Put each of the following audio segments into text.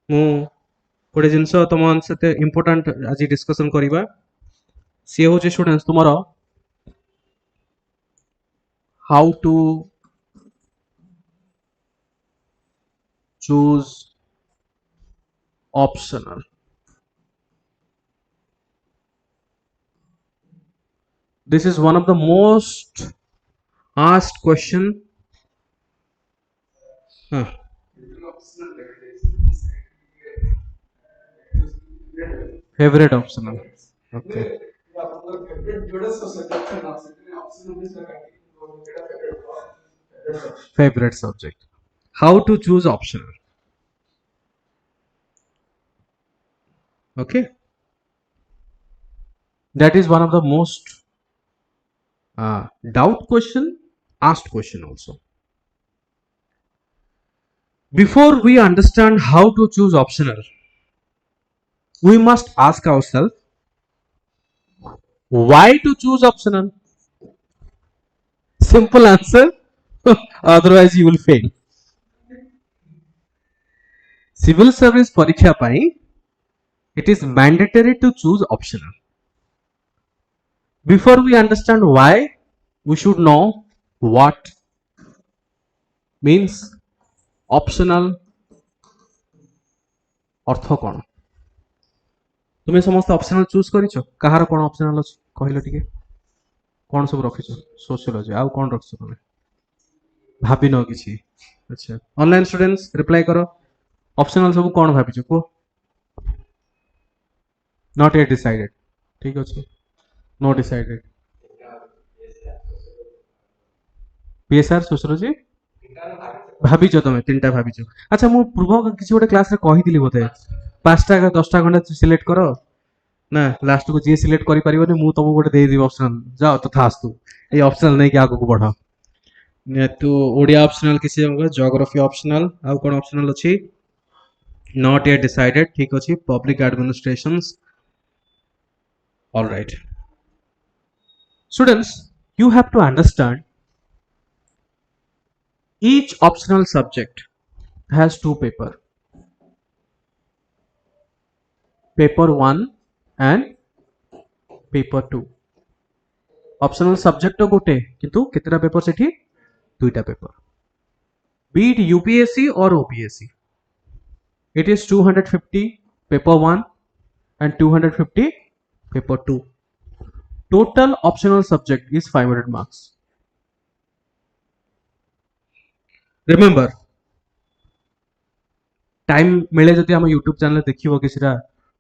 मु गोटे जिनस तुम से इम्पोर्टाट आज डिस्कसन करवा सी हूँ स्टूडेंट्स तुमर how to choose optional. This is one of the most asked question. Favorite optional. Okay. Favorite subject. How to choose optional. Okay. That is one of the most doubt question, asked question also. Before we understand how to choose optional, we must ask ourselves why to choose optional. Simple answer, otherwise you will fail. Civil service परीक्षा पाई it is mandatory to choose optional. Before we understand why, we should know what means optional अर्थ कौन. तुम्हें समस्त optional choose करिछो कहार कोन optional अछि कहिलो टिके कोन सब रखिछो sociology आउ कोन रखछो तुमे भाबी न किछि. अच्छा ऑनलाइन स्टूडेंट्स रिप्लाई करो ऑप्शनल सब कोन भाबिछो को नॉट येट डिसाइडेड. ठीक अछि नो डिसाइडेड. पीएसआर सोशियोलॉजी भाबिछ तुम तीनटा भाबिछ. अच्छा मु पूर्व किसी गोटे क्लास रे कहिदिली बोधे 5टा 10टा खंडे सिलेक्ट करो ना लास्ट को जी सिलेक्ट करि परिबनी मु तुमको गोटे दे दी ऑप्शनल जाओ तथा आस्तु ए ऑप्शनल नै कि आगु को बढ़ो ने तो ओडिया ऑप्शनल किसी जगह ज्योग्राफी ऑप्शनल आउ कोन ऑप्शनल अछि नॉट येट डिसाइडेड. ठीक अछि public administrations. Alright students you have to understand each optional subject has two paper. Paper 1 and paper 2. Optional subject तो गोटे किंतु कितना पेपर सेठी दुईटा paper. Be it UPSC or OPSC. It is 250 paper 1 and 250 paper 2. Total optional subject is 500 marks. Remember, time मिले जदि हम YouTube channel देखिबो किछरा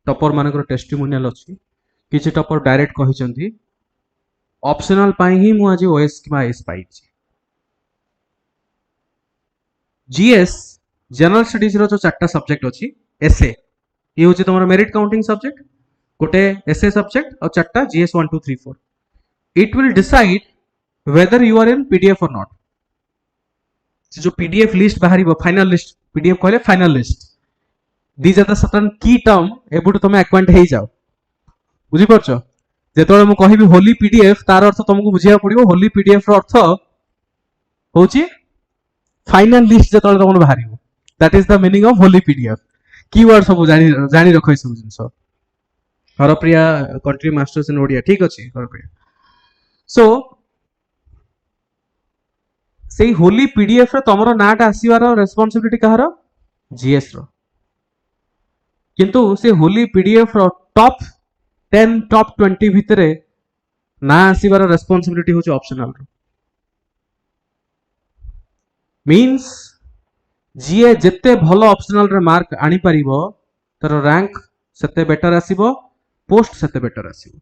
टॉपर मानकर टेस्टिमोनियल अछि किछि टॉपर डायरेक्ट कहिसंती ऑप्शनल पाई ही मु आज ओएस कि आईएएस पाइछि. जीएस जनरल स्टडीज रो जो चारटा सब्जेक्ट अछि एसए ये होछि तमरो मेरिट काउंटिंग सब्जेक्ट गोटे एसए सब्जेक्ट और चारटा GS 1 2 3 4. It will decide whether you are in PDF or not. जो पीडीएफ लिस्ट बाहरी फाइनल लिस्ट पीडीएफ कहले final list these are the certain key term about तुम एक्वाइंट हो जाओ बुझी परछो. जेतोळे मु कहिबी होली पीडीएफ तार अर्थ तुमको बुझिया पड़िबो होली पीडीएफ रो अर्थ होची फाइनल लिस्ट जेतोळे तुम बाहरिबो that is the meaning of होली पीडीएफ. कीवर्ड सब जानी जानी रखो सब जिंस. Harpriya country masters in Odia ठीक अछि हरप्रिया. सो सेही होली पीडीएफ रे तमरो नाटा आसीबार रेस्पोंसिबिलिटी कहार जीएस रो किंतु से होली पीडीएफ रो टॉप 10 टॉप 20 भितरे ना आसीबार रेस्पोंसिबिलिटी होची ऑप्शनल रो. मींस जीए जेते भलो ऑप्शनल रे मार्क आनी परिबो तर रैंक सेते बेटर आसीबो पोस्ट सेते बेटर आसीबो.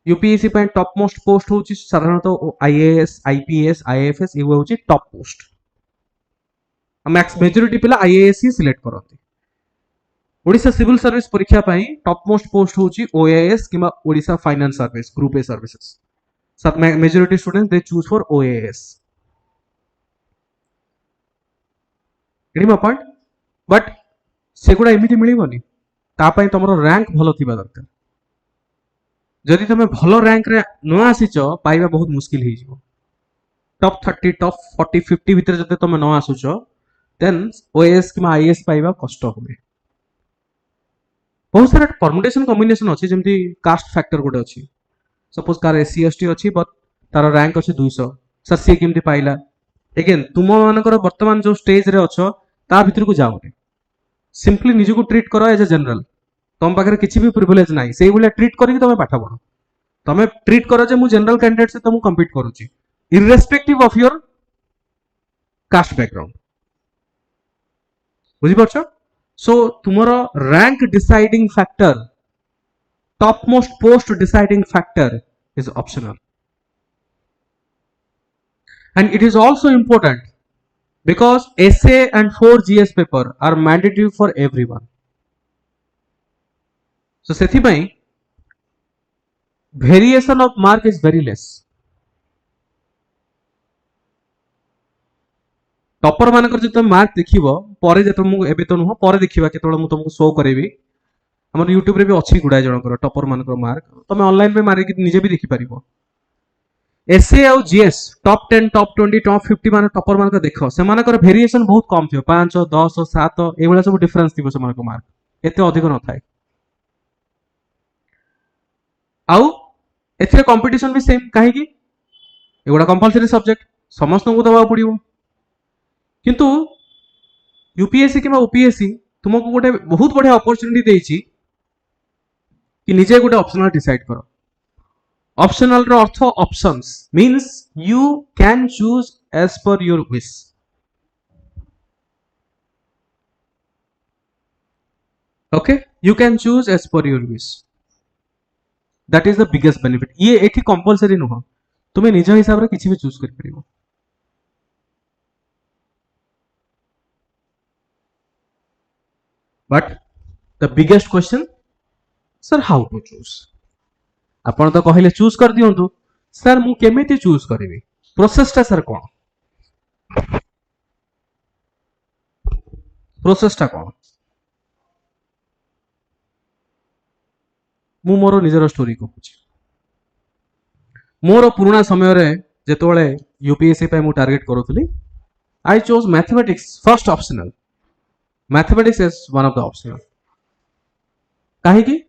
यूपीएससी पे टॉप मोस्ट पोस्ट होची साधारणतः आईएएस आईपीएस आईएफएस ये होची टॉप पोस्ट. मैक्स मेजॉरिटी पिला आईएएस ही सिलेक्ट करथि. ओडिशा सिविल सर्विस परीक्षा पाई टॉप मोस्ट पोस्ट होची ओएएस किबा Odisha finance service group A services. सब majority students they choose for OAS. एडी मा पॉइंट बट सेगुडा एमिति मिलिबोनी ता पई तमरो रैंक भलो थिबा दरकार. जदि तुम भलो रैंक रे न आसीच पाइबा बहुत मुश्किल हो जिवो. टॉप 30 टॉप 40 50 भितर जदि तुम न आसुच देन ओएएस कि आईएएस पाइबा कष्ट होबे. बहुत सारा परमुटेशन कॉम्बिनेशन अच्छी जमी कास्ट फैक्टर गोटे अच्छी सपोज कार एससी एसटी अच्छी बट तार रैंक अच्छे 200 सर सी केमती पाइला एगेन तुम मानकर वर्तमान जो स्टेज रे अच्छ ता भीतर को जाओ सिंपली निजको ट्रीट करो एज ए जनरल तुम पाखे किसी भी प्रिविलेज ना से ट्रीट करके तुम पाठ पढ़ तुम ट्रीट करो जे मु जनरल कैंडिडेट से तुमको कम्पीट करुच्ची irrespective of your caste background बुझीपार सो तुमर rank deciding factor top most post deciding factor is optional and it is also important because essay and 4 GS paper are mandatory for everyone. So sethipai variation of mark is very less. Topper मानकर जो तुम mark देखिबो परे जे तुम एबे तो नुह परे देखिबा केतोळ मु तुमको शो करेबी हमर YouTube रे भी अच्छी गुडा जनकर टॉपर मानकर मार्क तुम ऑनलाइन पे मारे कि निजे भी देखि परिबो एसए आउ जीएस टॉप 10 टॉप 20 टॉप 50 मान टॉपर मान देख से वेरिएशन बहुत कम थी 5 10 7 ये सब डिफरेंस थी से मार्क एत अधिक न थाए आउ एथिरे कंपटीशन भी सेम कहीं एगुड़ा कंपलसरी सब्जेक्ट समस्त को दबा पड़ो किंतु यूपीएससी कि ओपीएससी तुमको गोटे बहुत बढ़िया अपॉर्चुनिटी देछि कि निजे गोटे ऑप्शनल डिसाइड करो ऑप्शनल रो अर्थ options means you can choose as per your wish okay you can choose as per your wish that is the biggest benefit ये एठी कंपलसरी नुह तुम्हें निज हिसाब रे किछि भी चूज कर परिबो but the biggest question sir how to choose आपण तो कहले चूज कर दियंतु सर मु केमिति चूज करिवि प्रोसेसटा सर कोन प्रोसेसटा कोन मु मोर निजर स्टोरी कहूची मोर पुराना समय रे जेतोळे यूपीएससी पे मु टारगेट करूथली I chose mathematics first optional mathematics is one of the optional काहे की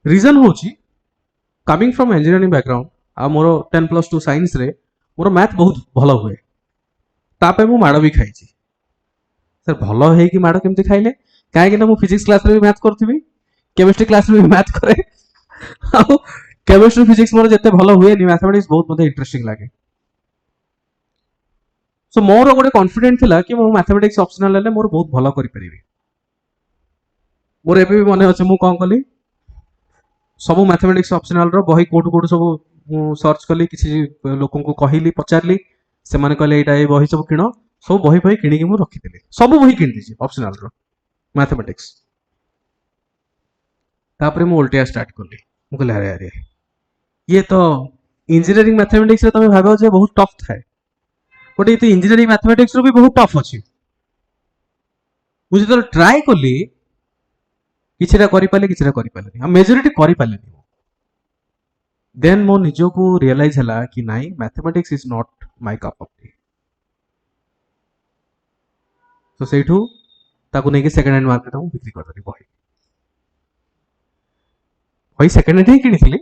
रीजन होची कमिंग फ्रॉम इंजीनियरिंग बैकग्राउंड आ मोर 10+2 साइंस रे मोर मैथ बहुत भलो हुए तापे मु माड़ भी खाइची सर भलो है कि माड़ केमती खाइले काहे कि ना मु फिजिक्स क्लास रे भी मैथ करथिबी केमिस्ट्री क्लास रे भी मैथ करे आ केमिस्ट्री फिजिक्स मोर जते भलो हुए नि मैथमेटिक्स बहुत मते इंटरेस्टिंग लागे सो मोर गोटे कॉन्फिडेंट थिला कि मु मैथमेटिक्स ऑप्शनल ले मोर बहुत भलो करि परिबी मोर एबे भी मने अछि मु कोन कली सब मैथमेटिक्स ऑप्शनल रो बही कोठु कोठु सब सर्च कली किसी लोकन को कहिली पचारली से माने कहले एटा ए बही सब किनो सब बही बही किनी कि मु रखि देली सब बही किन दिछि ऑप्शनल रो मैथमेटिक्स तापरे मु उल्टिया स्टार्ट करली मु कहले अरे अरे ये तो इंजीनियरिंग मैथमेटिक्स रे तमे भाबो जे बहुत टफ थाए बट ये इंजीनियरिंग मैथमेटिक्स रो भी बहुत टफ अछि मुझे तो ट्राई करली किछिरा करि पाले किछिरा करि पाले हम मेजॉरिटी करि पाले देन मो निजो को रियलाइज हला कि नाही mathematics is not my cup of T तो सेठू ताकू नेके सेकंड हैंड मार्केट में बिक्री कर दली बही बही सेकंड हैंड ही किनिथिली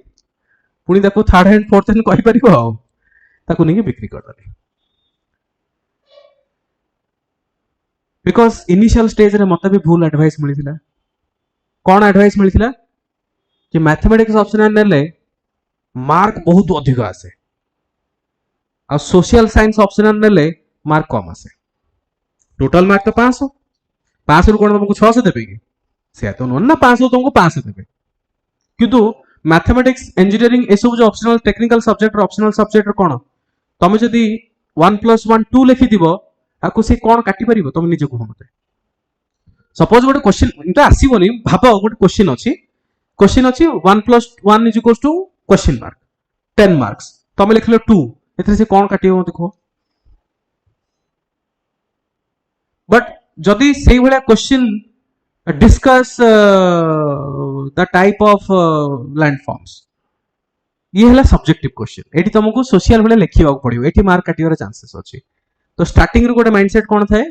पुनी ताकू थर्ड हैंड फोर्थ हैंड कहि परिबो आ ताकू नेके बिक्री कर दली बिकॉज़ इनिशियल स्टेज रे मते भी भूल एडवाइस मिलिथिला कौन एडवाइस मिलता कि मैथमेटिक्स ऑप्शनल नेले मार्क बहुत अधिक आसे और सोशल साइंस ऑप्शनल नेले मार्क कम आसे टोटल मार्क तो 500 500 कोन तुमको 600 देबे कि से तो न ना 500 तुमको 500 देबे किंतु मैथमेटिक्स इंजीनियरिंग ए सब जो ऑप्शनल टेक्निकल सब्जेक्ट और ऑप्शनल सब्जेक्ट कोन तुम जदी 1+1 2 लिखि दिबो आकु से कोन काटि परिबो तुम निजे को मते सपोज गोटे क्वेश्चन इनटा आसीबोनी भाबो गोटे क्वेश्चन अछि 1+1 is equals to question mark 10 marks तमे लिखलो 2 एथरे से कोन काटियो देखो बट जदी सेही भला question discuss the type of landforms ये हला सब्जेक्टिव क्वेश्चन एठी तुमको सोशल भले लिखिबा पड़ियो एठी मार्क काटियो रे चांसेस अछि तो स्टार्टिंग रो गोटे माइंडसेट कोन थाए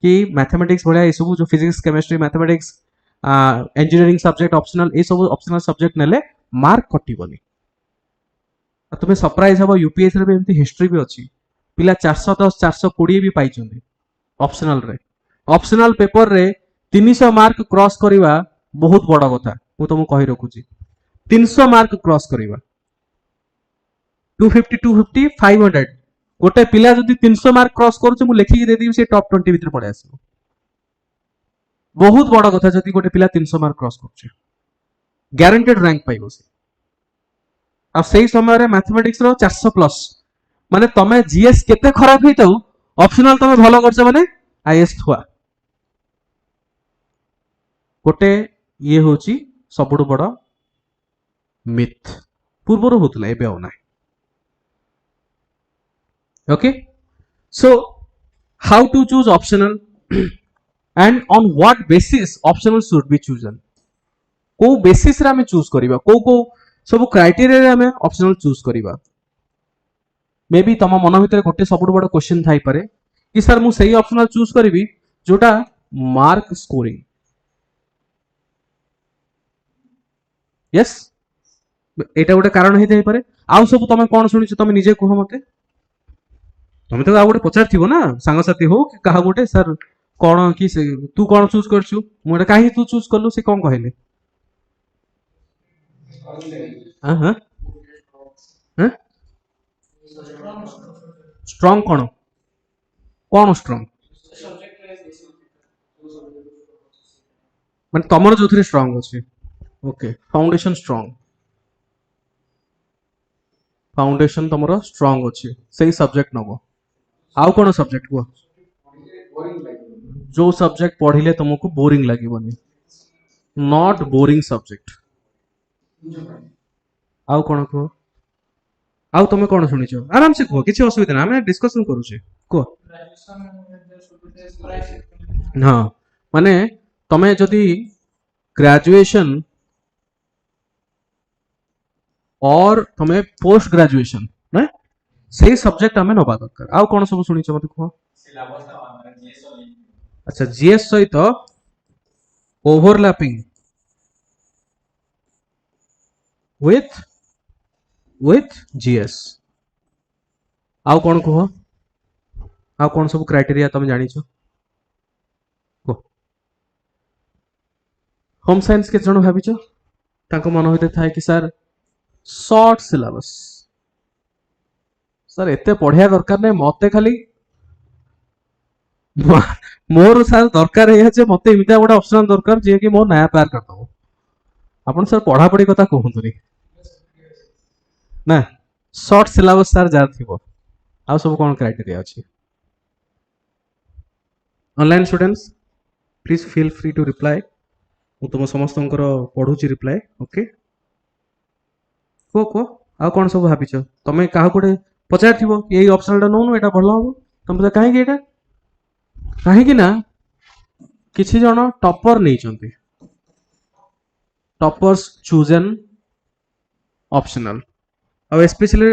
कि मैथमेटिक्स भले ये सब जो physics chemistry mathematics engineering subject optional ए सब ऑप्शनल सब्जेक्ट नेले मार्क कटिबनी तुम्हें सरप्राइज हम यूपीएससी रे भी एमती हिस्ट्री भी अच्छी पिला 410 420 भी पाई ऑप्शनल रे ऑप्शनल पेपर रे 300 मार्क क्रॉस करवा बहुत बड़ कथा मु तुमको कहि रखुची 300 मार्क क्रॉस करवा 250 250 500 गोटे पिला जदि 300 मार्क क्रॉस करूचे मु लेखिक दे देबी से टॉप 20 भीतर पड़े आसो बहुत बड़ कथा जदि गोटे पिला 300 मार्क क्रॉस करूचे गारंटेड रैंक पाइबो से आ सही समय रे मैथमेटिक्स रो 400 प्लस माने तमे जीएस केते खराब हेतो ऑप्शनल तमे भलो करछ माने आईएएस थुआ गोटे ये होची सबुठ बड़ मिथ पूर्वर होतला एबे हो ना okay so how to choose optional and on what basis optional should be chosen को बेसिस रे हमें चूज करिबा को सब क्राइटेरिया रे हमें ऑप्शनल चूज करिबा मे बी तम मन भीतर गोटे सबुठ बड़ क्वेश्चन थाई पारे कि सर मु सही ऑप्शनल चूज करिबी जोटा मार्क स्कोरिंग यस एटा गोटे कारण हे जाई पारे आउ सब तमे कोन सुनिछ तमे निजे कहो मते तमे तो आ गोटे पचार थिबो ना सांगसाथी हो कि कहा गोटे सर कोन कि तू कोन चूज करछु मोटा काहे तू चूज करलु से कोन कहले हां हां हां स्ट्रांग कोन कोन स्ट्रांग माने तमर जोथरे स्ट्रांग अछि ओके फाउंडेशन तमरो स्ट्रांग अछि सही सब्जेक्ट नबो आउ कोन सब्जेक्ट को जो सब्जेक्ट पढ़िले तुमको बोरिंग लागिबनी नॉट बोरिंग सब्जेक्ट आउ कोन को आउ तुम कोन सुनिछ आराम से कहो किछि असुविधा ना हम डिस्कशन करूछे को हां माने तमे जदी ग्रेजुएशन और तमे पोस्ट ग्रेजुएशन ना सही सब्जेक्ट हमें नबा दरकार आउ कोन सब सुनिछ मते कहो अच्छा जीएस सहित ओवरलैपिंग with जीएस आउ कोन कहो आउ कोन सब क्राइटेरिया तुम जानिछ को होम साइंस के जण भाबिछ ताको मन होते थाए कि सर शॉर्ट सिलेबस सर एते पढ़िया दरकार नै मते खाली मोर सर दरकार है जे मते इमिता गोटे ऑप्शनल दरकार जे कि मो नया पार कर दबो अपन सर पढ़ा पढ़ी कथा कहंतुनी ना शॉर्ट सिलेबस सर जार थिबो आ सब कोन क्राइटेरिया अछि online students please feel free to reply मु तुम समस्तंकर पढुची रिप्लाई ओके को आ कोन सब भाबिछ तमे काहा कोडे पचार थिबो एई ऑप्शनल नो नो एटा भलो हो तमे त काहे कि एटा काहे कि ना किछि जण टॉपर नै चंती टॉपर्स चूजन ऑप्शनल और स्पेशली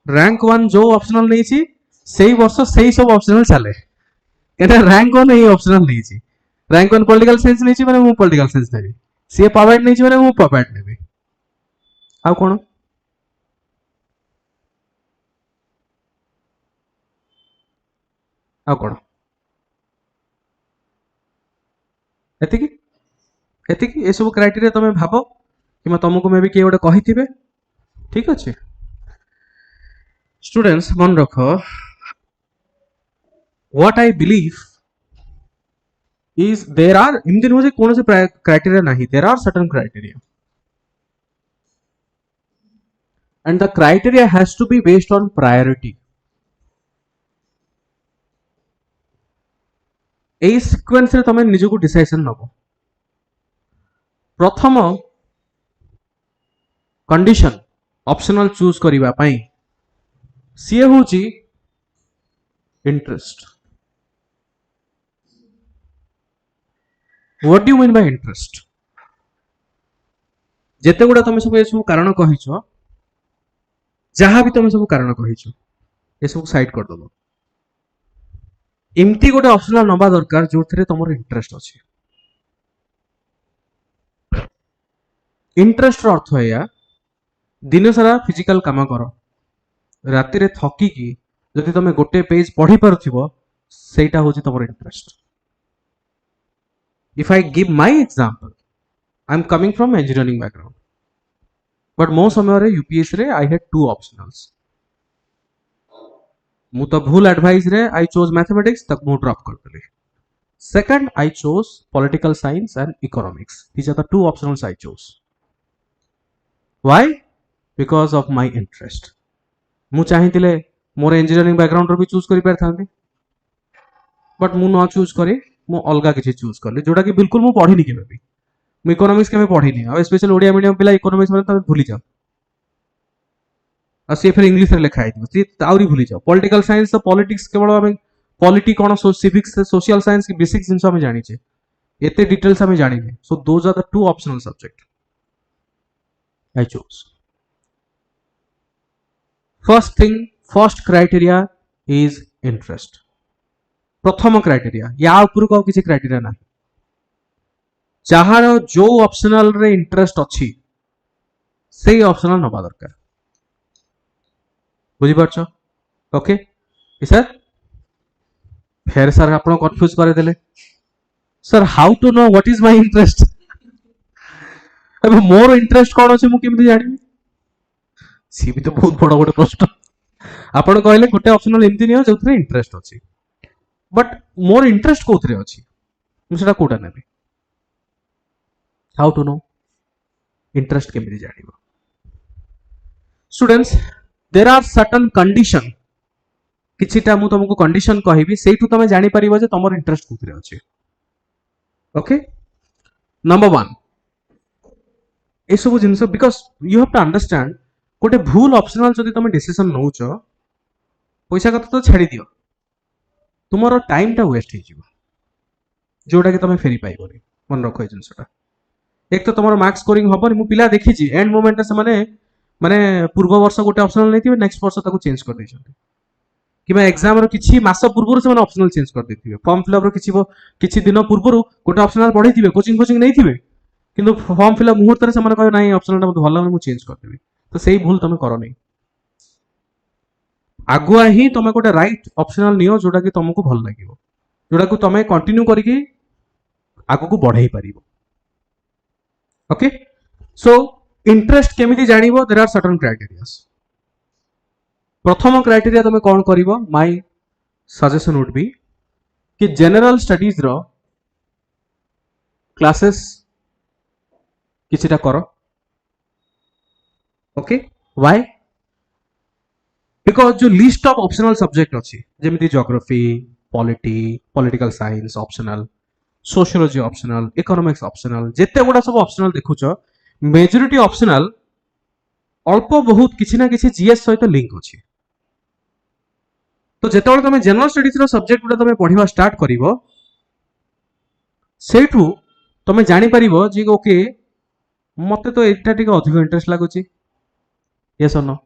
रैंक 1 जो ऑप्शनल नहीं छी सही वर्ष सही सब ऑप्शनल चले एटा रैंक 1 नहीं ऑप्शनल नहीं छी रैंक 1 पॉलिटिकल साइंस नहीं छी माने मु पॉलिटिकल साइंस नेबी सी पॉवर्ट नहीं छी माने मु पॉवर्ट नेबी आ कोन आ कोन एतिकी एतिकी ए सब क्राइटेरिया तमे भाबो कि तुमको मे भी किए गोटे कहिथिबे ठीक अछि स्टूडेंट्स मन रखो what I believe is there are इमति नो जे कोन से क्राइटेरिया नहीं there are certain criteria and the criteria has to be based on priority ए सीक्वेंस रे तमे निज को डिसाइजन नबो प्रथम कंडीशन ऑप्शनल चूज करिवा पई सी होची interest what do you mean bye interest जेते गुडा तमे सब ए सब कारण कहिछो जहां भी तमे सब कारण कहिछो ए सब साइड कर दबो एमती गोटे ऑप्शनल नबा दरकार जो थरे तमर इंटरेस्ट अछि इंटरेस्ट अर्थ है दिन सारा फिजिकल काम कर राति रे थकिकी जदि तुम गोटे पेज पढ़ी पारुथिबो सेटा होची तमर interest. If I give my example, I am coming from engineering background, but मो समय रे UPSC रे I had two optionals. मु तो भूल एडवाइस रे I chose mathematics तक मु ड्रॉप कर देली. Second, I chose political science and economics. These are the two optionals I chose. Why? Because of my interest. मु चाहिथिले मोर इंजीनियरिंग बैकग्राउंड रो भी चूज करि परथांती, बट मु न चूज करी मु अलगा किसी चूज करली जोटा कि बिल्कुल मु पढ़ी नहीं केबे भी. मु इकोनॉमिक्स केबे पढ़ी नहीं आ स्पेशल ओडिया मीडियम पिला इकोनॉमिक्स माने तमे भूली जाओ आ से फिर इंग्लिश रे लिखा आइथिबो सी ताउरी भूली जाओ. पॉलिटिकल साइंस तो पॉलिटिक्स केवल हमें पॉलिटी कोन सिविक्स सोशल साइंस की बेसिक जिंस हमें जानि छे एते डिटेल्स हमें जानि नहीं. So those are the two optional subject I chose. First thing first criteria is interest. प्रथम क्राइटेरिया या ऊपर को किसी क्राइटेरिया ना जहार जो ऑप्शनल रे इंटरेस्ट अच्छी से ऑप्शनल नबा दरकार. बुझी पारछ? ओके सर फिर सर आप कंफ्यूज कर देले sir how to know what is my interest. अब मोर इंटरेस्ट कौन अच्छे मु केमती जानिबी सी भी तो बहुत बड़ गोटे प्रश्न. आपण कहले गोटे ऑप्शनल एमती नहीं जो इंटरेस्ट अच्छी बट मोर इंटरेस्ट कोथरे अच्छी मुझे कोटा नेबी. हाउ टू नो इंटरेस्ट केमती जानिबो. Students there are certain condition किछिटा मु तुमको कंडीशन कहबी सेठू तुम जानि परिबो जे तमर इंटरेस्ट कोथरे अच्छी. ओके नंबर 1 ए सब जिंस because you have to understand गोटे भूल ऑप्शनल जदि तुम डिसीजन नौच पैसा कथा तो छाड़ी दियो तुमर टाइम टा वेस्ट हो जोटा कि तुम फेरी पाइबनी. मन रख जिनसा एक तो तुम मार्क्स स्कोरिंग हबनी. मु पिला देखी एंड मोमेंट से माने पूर्व वर्ष गोटे ऑप्शनल नहीं नेक्स्ट वर्ष ताको चेंज कर देछथि कि एग्जाम रो किछि मास पूर्व से ऑप्शनल चेंज कर देथिबे. फॉर्म फिलअप रो किछि दिन पूर्व गोटे ऑप्शनल पढ़ी कोचिंग नहीं थिबे किंतु फॉर्म फिलअप मुहूर्त से कहे ना ऑप्शनल मत भल मु चेंज कर देबी. तो सही भूल तुम कर नहीं. आगुआ ही तुम गोटे राइट ऑप्शनल नियो जोटा कि तुमको भल लगे जोटा को तुम कंटिन्यू करके आगु को बढ़ाई पार. ओके सो इंटरेस्ट केमिति जानिबो देयर आर सर्टेन क्राइटेरियास. प्रथम क्राइटेरिया तुम कौन करिवो माय सजेशन वुड बी कि जनरल स्टडीज रो क्लासेस किछिटा करो. ओके व्हाई बिकॉज जो लिस्ट ऑफ ऑप्शनल सब्जेक्ट अच्छी जमी geography polity political science optional sociology optional economics optional जेते गुड़ा सब ऑप्शनल देखुच मेजॉरिटी ऑप्शनल अल्प बहुत किसी ना किसी जीएस सहित लिंक अच्छी. तो जेते तुम जनरल स्टडीज रो सब्जेक्ट गुड़ा तुम पढ़ा स्टार्ट करिवो सेठू तुम जानि परिवो जे ओके मते तो एटा टिके अधिक इंटरेस्ट लागुची. यस और नो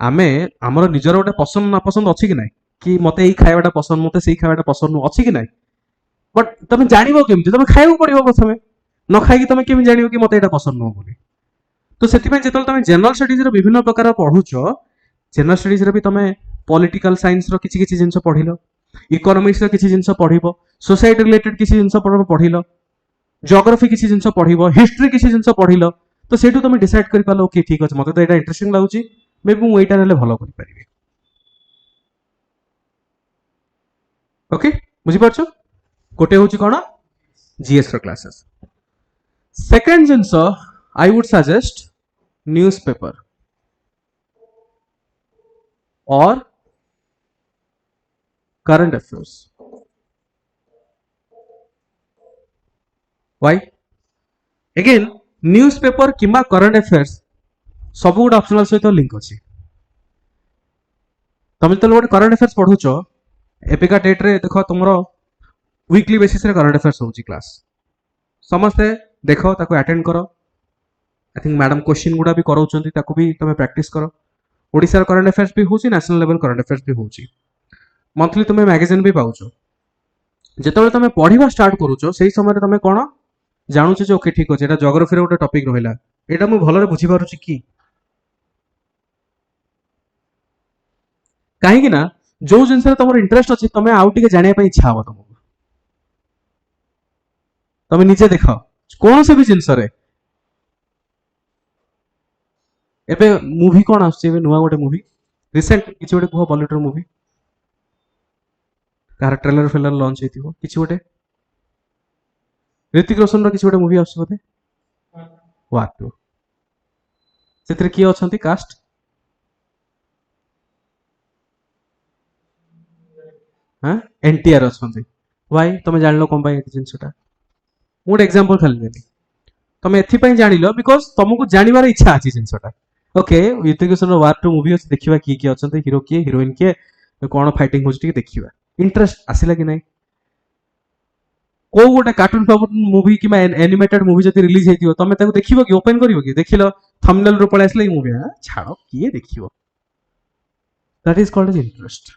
आमे हमर निजर गोटे पसंद नापसंद अच्छी कि ना कि मते एई खाइबाटा पसंद मते सेई खाइबाटा पसंद नु अच्छी कि ना बट तुम जानिबो केमती तुम खाइबो पड़िबो प्रथमे न खाइकी तुम केमि जानिबो कि मते एटा पसंद नो बोली. तो सेति में जेतल तुम जनरल स्टडीज रो विभिन्न प्रकार पढुछ जनरल स्टडीज रो भी तुम पॉलिटिकल साइंस रो किछि किछि जिंस पढिलो इकोनॉमिक्स रो किछि जिंस पढिबो सोसाइटी रिलेटेड किछि जिंस पढिलो ज्योग्राफी किछि जिंस पढिबो हिस्ट्री किछि जिंस पढिलो. तो सेठू तुम डिसाइड करि पालो ओके ठीक अछि मते तो एटा इंटरेस्टिंग लागुची मे बी मु एटा नेले भलो करि परिबे. ओके बुझि पाछो गोटे होची कोन जीएस रो क्लासेस. सेकंड जिंस आई वुड सजेस्ट न्यूज़पेपर और current affairs. Why again newspaper किंबा करंट अफेयर्स सब गोटे ऑप्शनल सहित लिंक अच्छी. तुम जो गोटे करंट अफेयर्स पढ़ुच एबिका डेट रे देख तुम वीकली बेसिस रे करंट अफेयर्स होची क्लास समस्ते देख ताको अटेंड करो. आई थिंक मैडम क्वेश्चन गुड़ा भी कराउछंती ताको भी तुम प्रैक्टिस करो. ओडिसा करंट अफेयर्स भी होची नेशनल लेवल करंट अफेयर्स भी होची. मंथली तुम मैगजीन भी पाउछ. जेतबेले तुम पढ़िबा स्टार्ट करूछ सेही समय तुम कोन जानुछ जे ओके ठीक अछि एटा ज्योग्राफी रे गोटे टॉपिक रहला एटा मु भलरे बुझी पारुछि कि कहीं ना जो जिनस तुम इंटरेस्ट अच्छी तुम्हें आउ टे जाना इच्छा हम तुमको तुम निजे देख कौन से भी जिनस एबे मूवी कौन आसुचे नुआ गोटे मूवी रिसेंट किसी गोटे कह बॉलीवुड मूवी कार ट्रेलर फेलर लॉन्च होइथिबो किसी गोटे ऋतिक रोशन रो किसी गोटे मूवी आसुचे बोधे वार टू से किए अछंती कास्ट हाँ एनटीआर अछंती वाई तुम जान लो कौन पाई जिनसटा गोटे एग्जांपल खाली देली तुम एथि जान बिकज तुमको जानवर इच्छा अच्छी जिनसटा okay Hrithik Roshan War two movie अच्छे देखा किए किए अच्छा हिरो किए हिरोइन किए कौन फाइटिंग हो देखा इंटरेस्ट आसला कि नहीं को गोटे कार्टून फार्टून मूवी कि एनिमेटेड मूवी जब रिलीज होती तुम देख कि ओपन कर देख लो थंबनेल रो पळै आसला मूवी हाँ छाड़ किए देखियो that is called as interest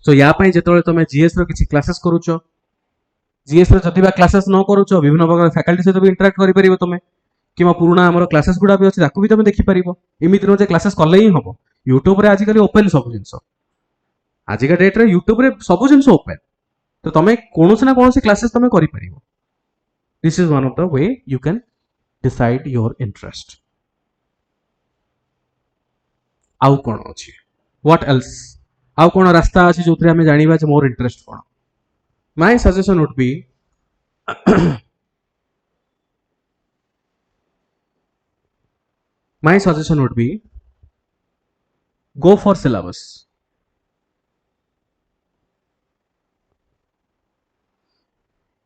so या जो तुम जीएस रो किसी क्लासेस करूछ जीएस रो जदि क्लासेस न करूछ विभिन्न प्रकार फैकल्टी सहित भी इंटराक्ट कर परिबो तुमे कि पुराना आमर क्लासेस गुड़ा भी अच्छे ताकू भी तुम देखिपार एमती नुह क्लासेस कले ही हम यूट्यूब रे आजिकल ओपन सब जिन आजिका डेट रे यूट्यूब रे सब जिन ओपन तो तुम कौन ना कौन क्लासेस तुम कर this is one of the way you can decide your interest आउ कौन अच्छी व्हाट एल्स आउ कौन रास्ता अच्छी जो आम जाना मोर इंटरेस्ट कौन my suggestion would be my suggestion would be go for syllabus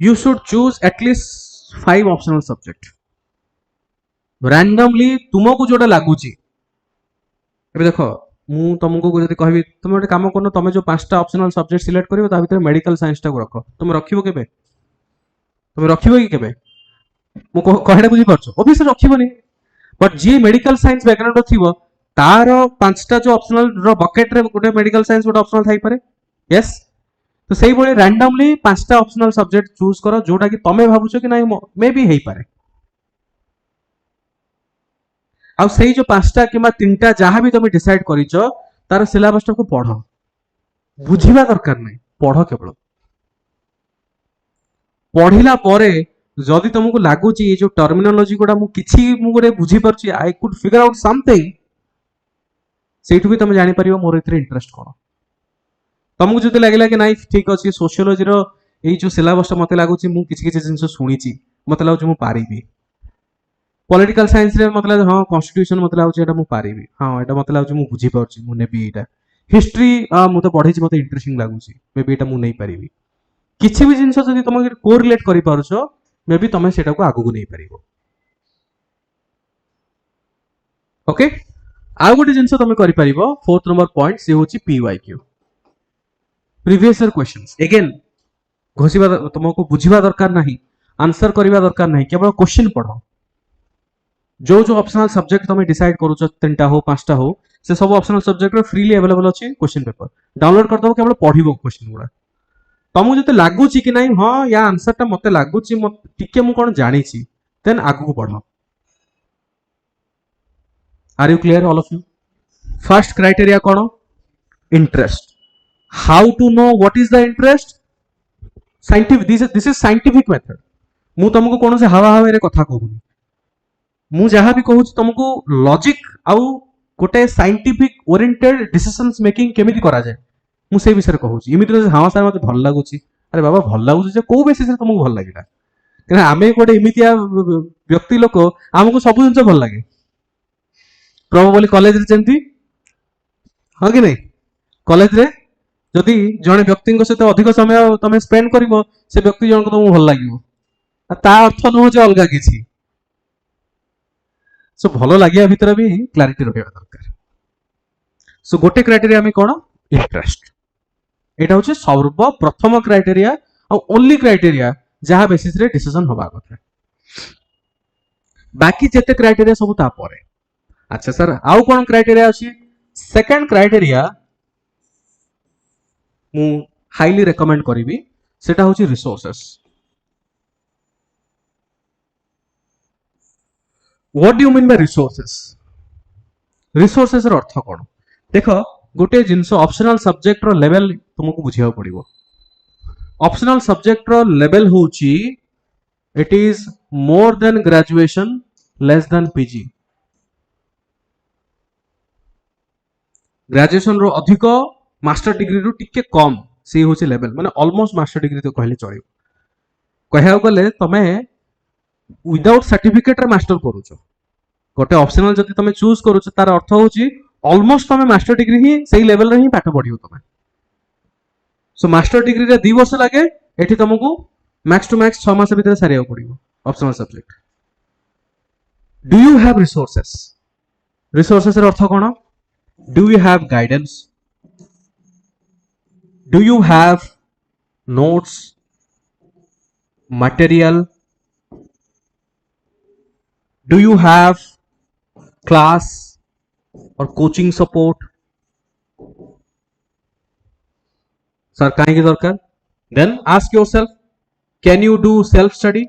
you should choose at least 5 optional subject randomly तुमको जोटा लगुची एबे देखो मु तुमको जदि कहबी तुम गोटे काम करनो तुम जो 5टा ऑप्शनल सब्जेक्ट सिलेक्ट करिवो ता भीतर मेडिकल साइंस टा को रखो तुम रखिबो केबे तुम रखिबो कि केबे मु कहडा बुझी परछो ऑब्वियसली रखिबोनी बट जी मेडिकल साइंस बैकग्राउंड थी तार 5टा जो ऑप्शनल रो बकेट रे गोटे मेडिकल साइंस गोटे ऑप्शनल थाई पारे यस तो सही बळे रैंडमली 5टा ऑप्शनल सब्जेक्ट चूज करो जोटा कि तमे भाबुछो कि नाही मे भी हेई पारे आ सही जो 5टा किबा 3टा जहां भी तुम डिसाइड करिछो तार सिलेबस को पढ़ो बुझिबा दरकार नहीं पढ़ो केवल पढ़िला परे जदि तुमको लगुच ये जो टर्मिनोलॉजी गुड़ा मुझे बुझी पार्ची I could figure out something सेठू भी तुम जानी पारिबो मोर इथरे इंटरेस्ट कोन तुमको जदि लागला कि नहीं ठीक अच्छे सोशियोलॉजी रो ये जो सिलेबस मते लागुच मु किछि किछि जिंस सुनिछि मते लागुच मु पारिबी पॉलिटिकल साइंस रे मते लागुच हां कॉन्स्टिट्यूशन मते लागुच एटा मु पारिबी हां एटा मते लागुच मु बुझी पारछि मु नेबी एटा हिस्ट्री मु तो पढिछि मते इंटरेस्टिंग लागुछि मे बी एटा मु नै पारिबी किछि भी जिंस जदि तुम कोरिलेट करि पारुछो मे भी तुम से आगू नहीं पार ओके आउ गोटे जिन तुम कर 4th नंबर पॉइंट सी हूँ PYQ previous year questions again घोषिबा तुमको बुझिबा दरकार नहीं आंसर करबा दरकार नहीं केवल क्वेश्चन पढ़ो जो जो ऑप्शनल सब्जेक्ट तुम डिसाइड करूछ 3टा हो 5टा हो से सब ऑप्शनल सब्जेक्ट रो फ्रीली अवेलेबल अछि क्वेश्चन पेपर डाउनलोड कर दो केवल पढ़िबो क्वेश्चन गुडा तुमको जो लगुच कि नहीं हाँ या आंसर टा मत लगुच टिके मु कौन जानी देन आगु पढ़ are you clear all of you first criteria कौन interest how to know what is the interest scientific this is scientific method मु तुमको कौन से हवा हवा रे कथा कहूनी मु जहां भी कहूँ तुमको लॉजिक आउ गोटे साइंटिफिक ओरिएंटेड डिसीजंस मेकिंग केमिति करा जाए मुझे विषय कहूँ इमित हाँ सर मत भल लगुच अरे बाबा भल लगुच कौ बेसिस तुमको भल लगे कहीं आम गोटे एमतिया व्यक्ति लोक आमको सब जिन भल लगे प्रोबेबली कॉलेज रे जमती हाँ कि नहीं कॉलेज रे जदि जड़े व्यक्ति सहित अधिक समय तुम स्पेंड कर से व्यक्ति जन को तुमको भल लगे ता अर्थ नुह जे अलग किसी सो भल लगे भितर भी क्लारिटी रहा दरकार सो गोटे क्राइटेरिया में कौन इंटरेस्ट एटा होचे सर्वप्रथम क्राइटेरिया और ओनली क्राइटेरिया जहां बेसिस रे डिसीजन होबा कथा बाकी जेते क्राइटेरिया सब ता परे अच्छा सर आउ कोन क्राइटेरिया अछि सेकंड क्राइटेरिया मु हाईली रेकमेंड करिवि सेटा होची resources what do you mean by resources? Resources ର ଅର୍ଥ କ'ଣ? ଦେଖ गोटे जिनस ऑप्शनल सब्जेक्ट रो लेवल तुमको बुझिया पड़िबो। ऑप्शनल सब्जेक्ट रो लेवल होची it is more than graduation less than PG. Graduation रो अधिक मास्टर डिग्री रो टिके कम सी होची लेवल माने ऑलमोस्ट मास्टर डिग्री तो कहले चलियो। कहया गले तमे विदाउट सर्टिफिकेट रे मास्टर करूछो गोटे ऑप्शनल जति तमे चूज करूछो तार अर्थ होची ऑलमोस्ट तमे मास्टर डिग्री ही सही लेवल रे ही पाठ पढियो तमे। सो मास्टर डिग्री रे 2 वर्ष लागे एठी तुमको मैक्स टू मैक्स 6 मास भीतर सारिया पड़ियो optional subject. Do you have resources? Resources रे अर्थ कोन? Do you have guidance? Do you have notes, material? Do you have class और कोचिंग सपोर्ट? सर कहीं की दरकार? Then ask yourself, can you do self study?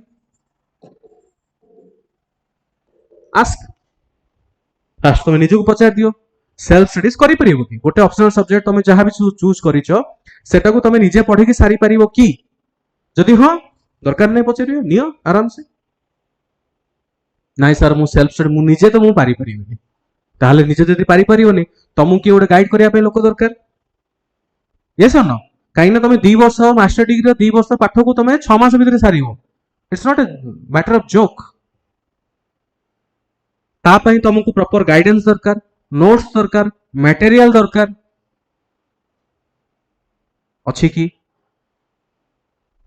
Ask first तुम निजको पचार दियो सेल्फ स्टडीज करि परिबो कि? गोटे ऑप्शनल सब्जेक्ट तुम जहां भी चूज करिचो सेटा को तुम निजे पढ़ी कि सारी परिबो कि? जदि हां दरकार नहीं पचारियो नियो आराम से। नाइ सर मु सेल्फ स्टडी मु निजे तो मु पारि परिबोनी। ताहले निजे जदि पारि परिबोनी तुमको कि गोटे गाइड करिया पे लोक दरकार? यस और नो? कहीं ना तुम 2 वर्ष मास्टर डिग्री 2 वर्ष पाठ को तुम 6 मास भीतर सारिबो। It's not a matter of joke. ता पई तुमको प्रॉपर गाइडेंस दरकार, नोट्स दरकार, मटेरियल दरकार अछि कि?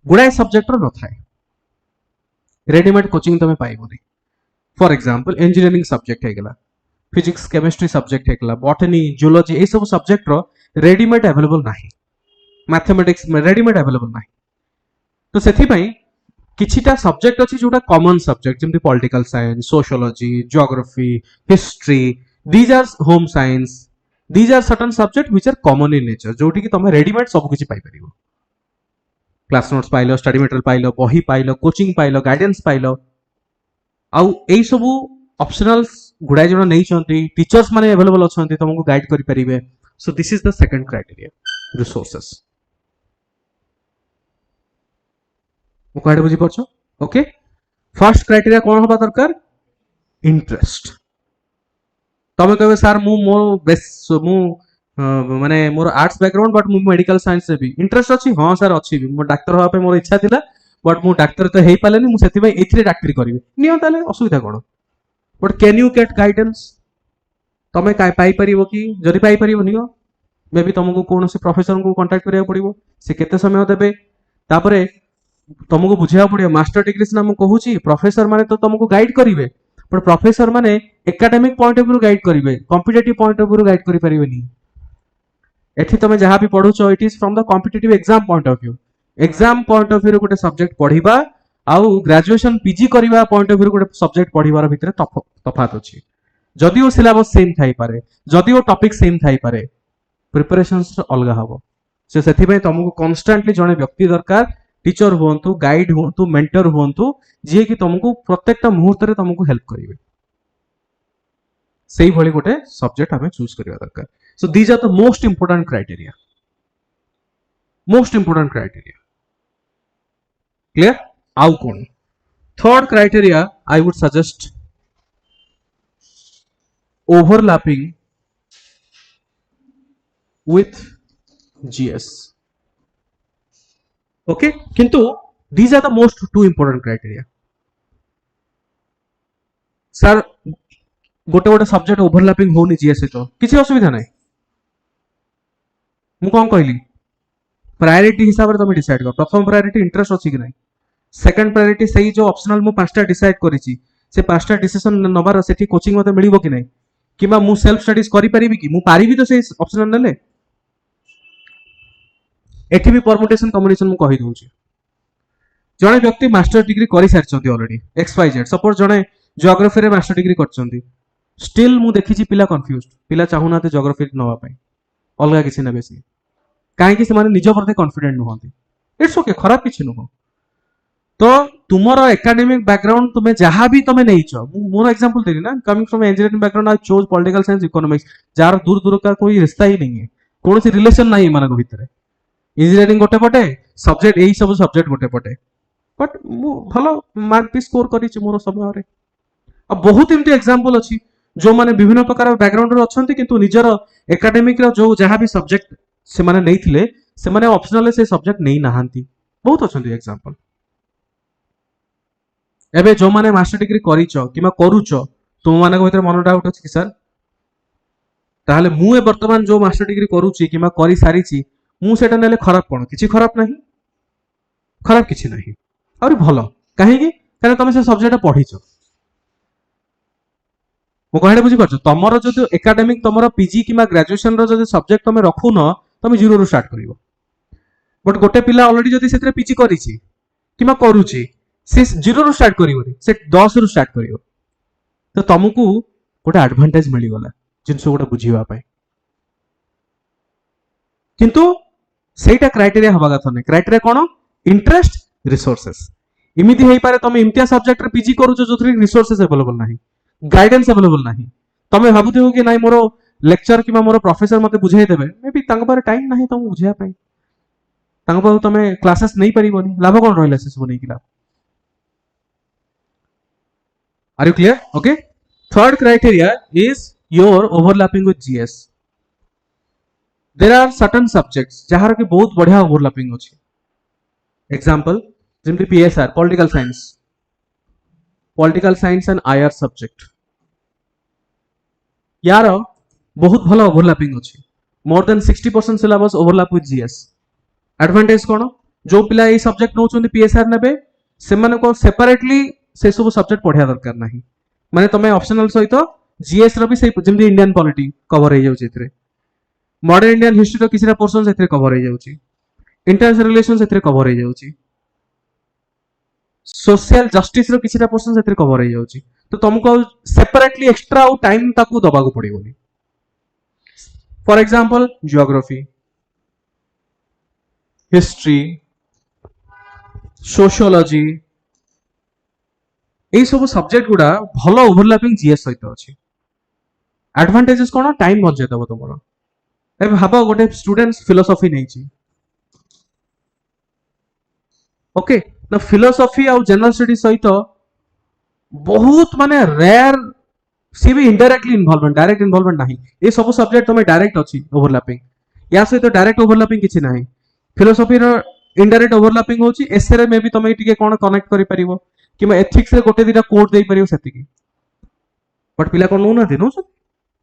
गुड़ाए सब्जेक्ट रो न थाए रेडीमेड कोचिंग तुम पाइबोनी। फॉर एग्जांपल इंजीनियरिंग सब्जेक्ट है गला, फिजिक्स केमिस्ट्री सब्जेक्ट है गला, बॉटनी, जूलॉजी ए सब सब्जेक्ट रो रेडीमेड अवेलेबल नाही। मैथमेटिक्स में रेडीमेड अवेलेबल नाही। तो सेथि पई किछिटा सब्जेक्ट अछि जोटा कॉमन सब्जेक्ट जेमति political science, sociology, geography, history, these are home science, these are certain subject which are common in nature जोटी कि तुम रेडीमेड सब किछि पाइ परिबो। क्लास नोट्स पाइलो, स्टडी मटेरियल पाइलो, बही पाइलो, कोचिंग पाइलो, गाइडेंस पाइलो। आउ एई सब ऑप्शनल गुडाय जण नै छथि, टीचर्स माने अवेलेबल अछथि तुमको गाइड करि परिबे। So this is the second criteria, resources. मुझे बुझी पार्छ? ओके, फर्स्ट क्राइटेरिया कौन हबा दरकार? इंटरेस्ट। तमे कहबे सर मु मो बेस मु माने मोर आर्ट्स बैकग्राउंड बट मु मेडिकल साइंस से भी इंटरेस्ट अछि। हां सर अछि भी, मो डॉक्टर होबा पे मोर इच्छा थिला बट मु डॉक्टर तो हेई पालेनी, मु सेति भाई एथिरे डॉक्टरी करबी नियो ताले असुविधा कोन? But can you get guidance? तमे काय पाई परिबो कि? जदि पाई परिबो नियो मे बी तुमको कौन से प्रोफेसर को कांटेक्ट करिया पड़िबो, से केते समय देबे, तापरे तुमको बुझिया पड़ियो। मास्टर डिग्री सिना मु कहूची प्रोफेसर माने तो तुमको गाइड करिवे, बट प्रोफेसर माने academic point of view guide करिवे, competitive point of view guide करि परिबेनी। एठी तमे जहां भी पढुचो it is from the competitive exam point of view. Exam point of view गोटे सब्जेक्ट पढिबा आउ ग्रेजुएशन पीजी करिबा पॉइंट ऑफ व्यू गोटे सब्जेक्ट पढिबार भितर तफात अछि। जदिओ सिलेबस सेम थाई पारे, जदिओ टॉपिक सेम थाई पारे, प्रिपरेशंस अलगा हबो। से सेथि पई तुमको कांस्टेंटली जने व्यक्ति दरकार, टीचर हुंतु, गाइड हुंतु, मेंटर हुंतु, जे कि तुमको प्रत्येकटा मुहूर्त रे तुमको हेल्प करिवे। सेही भली गोटे सब्जेक्ट हमें चूज करिवा दरकार। So these are the most important criteria, most important criteria. Clear? आउ कोन? Third criteria I would suggest overlapping with GS. Okay, किंतु these are the most two important criteria. Sir गोटे गोटे सब्जेक्ट ओवरलैपिंग होनी GS सहित किसी असुविधा नहीं। मु कौन कहली प्रायोरिटी हिसाब रे तुम डिसाइड कर। प्रथम प्रायोरिटी इंटरेस्ट अछि कि नहीं, सेकंड प्रायोरिटी सही जो ऑप्शनल मु पांचटा डिसाइड करिछि से पांचटा डिसीजन नबार सेठी कोचिंग मते मिलिबो कि नहीं, किबा मु सेल्फ स्टडीज करि परिबि कि? मु पारिबि तो से ऑप्शनल नेले। एठी भी परमुटेशन कॉम्बिनेशन मु कहि दउछि। जणे व्यक्ति मास्टर डिग्री करि सारछन्ती ऑलरेडी XYZ, सपोज जणे ज्योग्राफी रे मास्टर डिग्री करछन्ती, स्टिल मु देखिछि पिला कंफ्यूज्ड, पिला चाहुनाते ज्योग्राफी नवा पई अलगा किछि नेबे से काहे कि से माने निज प्रति कॉन्फिडेंट नहंती। इट्स ओके, खराब किछि नुह। तो तुमर एकेडमिक बैकग्राउंड तुम्हें जहां भी तुम्हें नहीं छो मोर एग्जांपल देली ना coming from engineering background I chose political science economics jar दूर दूर का कोई रिश्ता ही नहीं है कौन सी रिलेशन नहीं है मानक भितर इंजीनियरिंग गोटे पटे सब्जेक्ट यही सब सब्जेक्ट गोटे पटे बट मु भलो मार्क भी स्कोर करी मोर समय रे अब बहुत एमती एग्जांपल अछि जो माने विभिन्न प्रकार बैकग्राउंड रे अछंती किंतु निजर एकेडमिक रो जो जहां भी सब्जेक्ट से माने नहीं थिले से माने ऑप्शनल से सब्जेक्ट नहीं नाहांती बहुत अछंती एग्जांपल एबे जो माने मास्टर डिग्री करिचो किमा करूचो तुम माने भीतर मन डाउट अछि कि सर ताहले मु ए वर्तमान जो मास्टर डिग्री करूची किमा करी सारीची मु सेटा नेले खराब कोन किछि खराब नहीं और भलो काहे कि कारण तुम से सब्जेक्ट पढिचो मु कहले बुझी परछो तमरो जदि एकेडमिक तमरो पीजी किमा ग्रेजुएशन रो जदि सब्जेक्ट तुम रखु न तुम जीरो रो स्टार्ट करिवो बट गोटे पिला ऑलरेडी जदि सेतरे पीजी करिछि किमा करूची से जीरो रू स्टार्ट करिवोनी से 10 रू स्टार्ट करिवो तो तुमको गोटे एडवांटेज मिली गला जिनस गोटे बुझीवा पाए किंतु सेटा क्राइटेरिया हवा कथा नै क्राइटेरिया कोन इंटरेस्ट रिसोर्सेस इमिति हेई पारे तुम इम्तिया सब्जेक्ट रे पीजी करूछो जोथि रिसोर्सेस अवेलेबल नाही गाइडेंस अवेलेबल नाही तुम भाबुथिबो कि नाही मोर लेक्चर किमा मोर प्रोफेसर मते बुझाई देबे मे बी तांग पारे टाइम नाही तुम बुझिया पाए तांग पारे तुम क्लासेस नहीं परिबोनी लाभ कोन रहला से सब नहीं किला Are you clear? Okay. Third criteria is your overlapping with GS. There are certain subjects जहार के बहुत बढ़िया overlapping होची. Example, जिम्पली PSR, political science and IR subject. यार बहुत भला overlapping होची. More than 60% syllabus overlap with GS. Advantage कौन? जो पिला ये subject नौ चुंदी PSR नेबे, सेमाने को separately से सब सब्जेक्ट पढ़िया दरकार नाही माने तमे ऑप्शनल सहित जीएस रो भी से जेमदी इंडियन पॉलिटी कवर हो जाउची एथरे मॉडर्न इंडियन हिस्ट्री रो किछरा पोर्शन एथरे कवर हो जाउची इंटरनेशनल रिलेशंस एथरे कवर हो जाउची सोशल जस्टिस रो किछरा पोर्शन एथरे कवर हो जाउची तो तुमको सेपरेटली एक्स्ट्रा टाइम ताकू दबाको पड़िबोनी for example geography history sociology এই সব সবজেক্ট গুড়া ভালো ওভারল্যাপিং জিএস সহিত আছে এডভান্টেজেস কোন টাইম বঞ্চাই দেব তোমার এবে ভাব গোটে স্টুডেন্টস ফিলোসফি নেইছি ওকে না ফিলোসফি আর জেনারেল স্টাডি সহিত বহুত মানে রেয়ার সি বি ইনডাইরেক্টলি ইনভলভমেন্ট ডাইরেক্ট ইনভলভমেন্ট নাই এই সব সবজেক্ট তুমি ডাইরেক্ট আছে ওভারল্যাপিং या सहित डायरेक्ट ओवरलैपिंग किछि नाही फिलोसफी रो इनडायरेक्ट ओवरलैपिंग होची एसे रे मे भी तमे टिके कोन कनेक्ट करि परिबो किमा एथिक्स रे गोटे दिटा कोड दे परिबो सेति बट पिला कोन नो ना देनो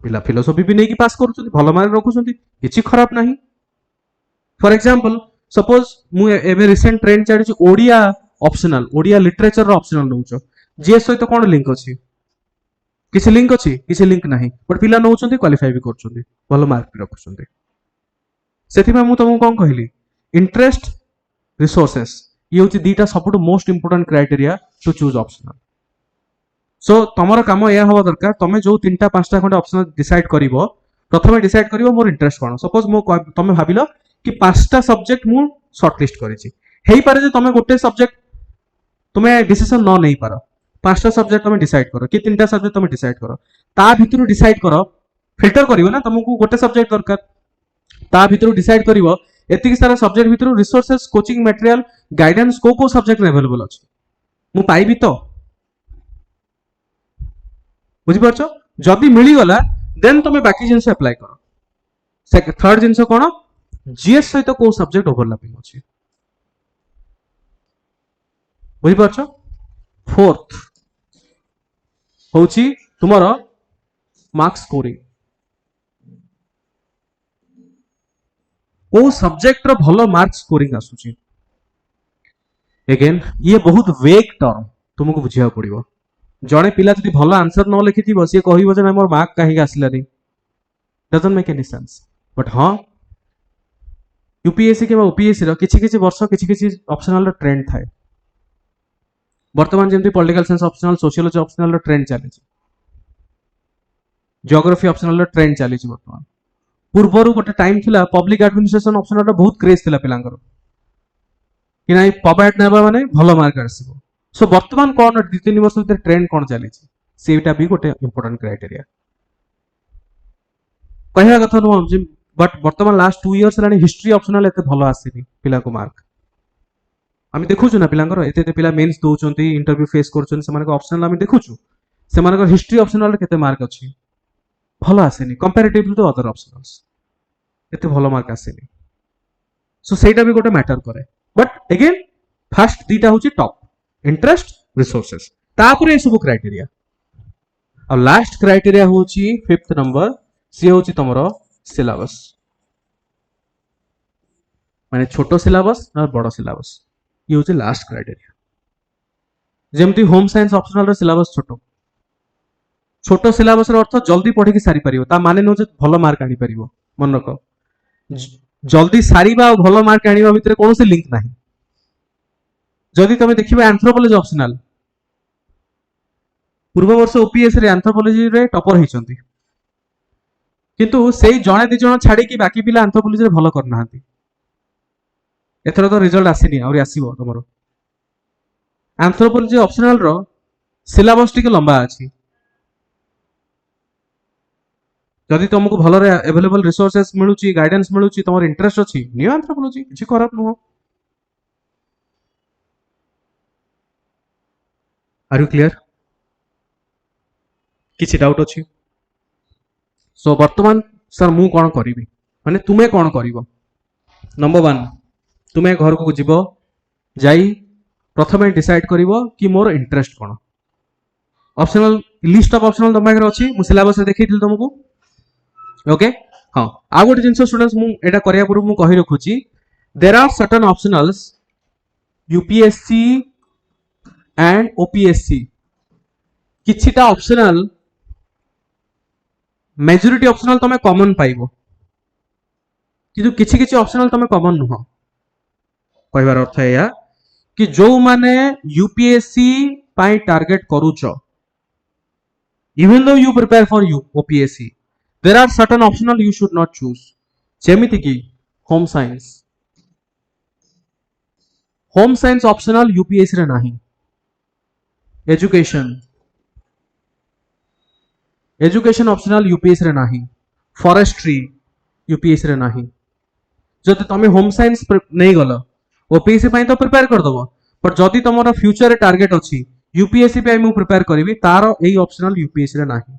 पिला फिलोसफी भी नहीं की पास करूछन भलो मार्क रखुछन किछि खराब नाही फॉर एग्जांपल सपोज मु एबे रिसेंट ट्रेंड चाडिछि ओडिया लिटरेचर रो ऑप्शनल नउछो जीएस सहित कोन लिंक अछि किछि लिंक नाही बट पिला नउछन क्वालिफाई भी करछन भलो मार्क भी रखुछन सेति में मु तुमको कोन कहली इंटरेस्ट रिसोर्सेस ये होची दीटा सबटू most important criteria to choose optional so तमरो काम या हवा दरकार तमे जो 3टा 5टा खंड ऑप्शनल डिसाइड करिवो प्रथमे डिसाइड करिवो मोर इंटरेस्ट कोन सपोज मो तमे भाबिलो कि 5टा सब्जेक्ट मु शॉर्टलिस्ट करिछि हेई पारे जे तमे गोटे सब्जेक्ट तमे डिसीजन न नै पारो 5टा सब्जेक्ट तमे डिसाइड करो कि 3टा सब्जेक्ट तमे डिसाइड करो ता भितरु डिसाइड करो फिल्टर करिवो ना तुमको गोटे सब्जेक्ट दरकार ता भितरु डिसाइड करिवो एतिक सारा सब्जेक्ट भितरु रिसोर्सेस कोचिंग मटेरियल गाइडेंस को सब्जेक्ट अवेलेबल अछि मु पाइबी तो बुझी परछो जदी मिली गला देन तमे बाकी जिंस अप्लाई करो थर्ड जिंस कोन जीएस सहित को सब्जेक्ट ओवरलैपिंग अछि बुझी परछो फोर्थ होची तुमारो मार्क्स स्कोरिंग को सब्जेक्ट रो भलो मार्क स्कोरिंग आसुची अगेन ये बहुत वेग टर्म तुमको बुझिया पड़िबो जणे पिला जदी भलो आंसर न लिखिथिबो से कहिबो जे मोर मार्क काहे आसिलानी doesn't make any sense but हां यूपीएससी के ओपीएससी रो किछि वर्ष किछि ऑप्शनल रो ट्रेंड थाए वर्तमान जेमति political science optional sociology optional रो ट्रेंड चली जियोग्राफी ऑप्शनल रो ट्रेंड चली वर्तमान पूर्वरु गोटे टाइम थिला पब्लिक एडमिनिस्ट्रेशन ऑप्शनल रो बहुत क्रेज थिला पिलांगर कि नाही पॉप एट नेबा माने भलो मार्क आसीबो सो वर्तमान कौन 2-3 वर्ष भीतर ट्रेंड कौन चली सेटा भी गोटे इंपोर्टेंट क्राइटेरिया कहवा कथा नुह बट वर्तमान लास्ट 2 इयर्स है हिस्ट्री ऑप्शनल एते भलो आसीनी पिला को मार्क आम देखुचु ना पिलांकर एते पिला मेंस दउचंती इंटरव्यू फेस करछन से मानको ऑप्शनल आम देखुचु से मानको हिस्ट्री ऑप्शनल केते मार्क अछि भलो आसेनी कंपैरेटिवली टू अदर ऑप्शनल्स एते भलो मार्क आसेनी सो सेटा भी गोटे मैटर करे बट अगेन फर्स्ट दीटा होची टॉप इंटरेस्ट रिसोर्सेस तापर ए सब क्राइटेरिया और लास्ट क्राइटेरिया होची 5th नंबर सी होची तमरो सिलेबस माने छोटो सिलेबस ना बड़ो सिलेबस ये होची लास्ट क्राइटेरिया जेमती होम साइंस ऑप्शनल रो सिलेबस छोटो छोटो सिलेबस रो अर्थ जल्दी पढ़ी के सारी परिबो ता माने नो जे भलो मार्क आनी परिबो मन रखो जल्दी सारीबा और भलो मार्क आनीबा भितरे कोनोसी लिंक नाही जदि तमे देखिबा एंथ्रोपोलॉजी ऑप्शनल पूर्व वर्ष ओपीएस रे एंथ्रोपोलॉजी रे टॉपर हिचंती किंतु सेई जणे दि जण छाडी कि बाकी पिला एंथ्रोपोलॉजी रे भलो करना हांती एथरो तो रिजल्ट आसीनी और आसीबो तमरो एंथ्रोपोलॉजी ऑप्शनल रो सिलेबस टिके लंबा अछि जदि तुमको भलो रे अवेलेबल रिसोर्सेस मिलुची गाइडेंस मिलुची तमर इंटरेस्ट अछि नियो एंथ्रोपोलॉजी किछि खराब नुह आर यू क्लियर किछि डाउट अछि सो वर्तमान सर मु कोन करिवि माने तुमे कोन करिवो नंबर 1 तुमे घर को जीव जाई प्रथमे डिसाइड करिवो कि more interest cone optional list of optional तुम पाखरे अछि मु सिलेबस रे देखैथिल तुमको ओके हां आ गोटे जिंस स्टूडेंट्स मु एटा करिया पूर्व मु कहि रखुची there are certain optionals UPSC and OPSC किछिटा ऑप्शनल मेजॉरिटी ऑप्शनल तमे कॉमन पाइबो किंतु किछि किछि ऑप्शनल तमे कॉमन नुह कहबार अर्थ या कि जो माने यूपीएससी पाई टारगेट करूच even though you prepare for you OPSC there are certain optional you should not choose जेमिति कि होम साइंस ऑप्शनल यूपीएससी रे नाही एजुकेशन ऑप्शनल यूपीएससी रे नाही फॉरेस्ट्री यूपीएससी रे नाही जदि तमे होम साइंस नहीं गलो ओपीएससी पाई तो प्रिपेयर कर दबो पर जदि तमरो फ्यूचर रे टारगेट अछि यूपीएससी पे मु प्रिपेयर करिवि तारो एई ऑप्शनल यूपीएससी रे नाही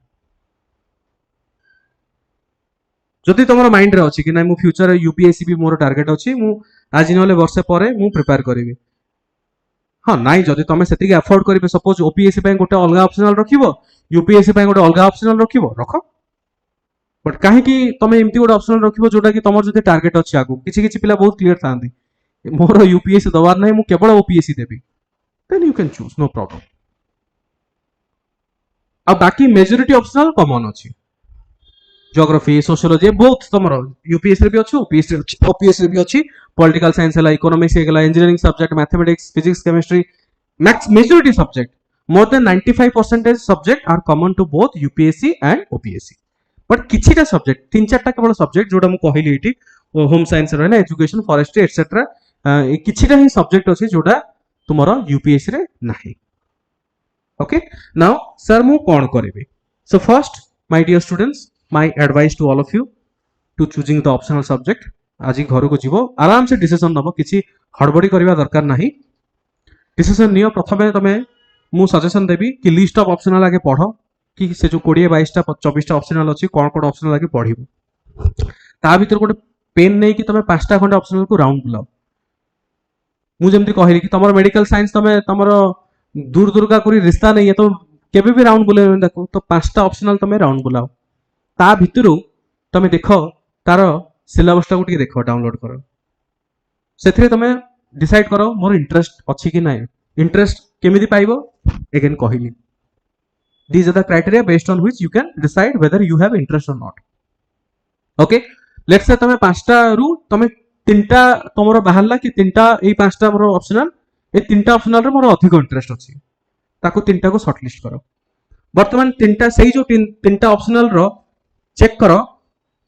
जदि तमरो माइंड रे अछि कि नै मु फ्यूचर रे यूपीएससी भी मोर टारगेट अछि मु आज नले वर्ष परे मु प्रिपेयर करिवि हाँ नाई जदि तमे सेतिके अफोर्ड करिवे सपोज ओपीएससी पे गोटे अलगा ऑप्शनल रखिवो यूपीएससी पे गोटे अलगा ऑप्शनल रखिवो रखो बट काहे कि तमे एमती गोटे ऑप्शनल रखिवो जोटा कि तमर जदि टारगेट अछि आगु किछि किछि पिला बहुत क्लियर थांती मोर यूपीएससी दवार नै मु केवल ओपीएससी देबी then you can choose no problem आ बाकी मेजॉरिटी ऑप्शनल कॉमन अछि ज्योग्राफी सोशियोलॉजी बहुत तमरो यूपीएससी रे भी अछि ओपीएससी रे भी अछि पॉलिटिकल साइंस है इकोनॉमिक्स है engineering subject mathematics physics chemistry max majority subject more than 95% subject are common to both UPSC and OPSC but किछिटा सब्जेक्ट 3-4टा केवल सब्जेक्ट जोटा मु कहली एठी होम साइंस रहला एजुकेशन फॉरेस्ट्री एटसेट्रा किछिटा ही सब्जेक्ट अछि जोटा तुमरो यूपीएससी रे नाही ओके नाउ सर मु कोन करबे so first my dear students my advice to all of you to choosing the optional subject आज घर को जीव आराम से डिसीजन नब किसी हड़बड़ी करबा दरकार नाही डिसीजन नियो प्रथमे तमे मु सजेशन देबी कि लिस्ट ऑफ ऑप्शनल आगे पढ़ो कि से जो 20-22टा 24टा ऑप्शनल अछि कोन कोन ऑप्शनल आगे पढ़िबो ता भीतर गोटे पेन नै कि तमे 5टा खंड ऑप्शनल को राउंड बुलाओ मु जेमति कहली कि तमरो मेडिकल साइंस तमे तमरो दूर दूर का कोई रिश्ता नहीं है तो केबे भी राउंड बुले देखो तो 5टा ऑप्शनल तमे राउंड बुलाओ ता भितरु तमे देखो तारो सिलेबस टा को देखो डाउनलोड करो से तमे डिसाइड करो मोर इंटरेस्ट अच्छी कि नहीं इंटरेस्ट केमिति पाइबो अगेन कहली these are the criteria based on which you can decide whether you have interest और नॉट ओके लेट्स से तमे 5टा रु तमे 3टा तमरो बाहरला कि 3टा एई 5टा मोर ऑप्शनल ए 3टा ऑप्शनल रे मोर अधिक इंटरेस्ट अछि ताको 3टा को शॉर्ट लिस्ट करो वर्तमान 3टा सेही जो 3टा ऑप्शनल रो चेक करो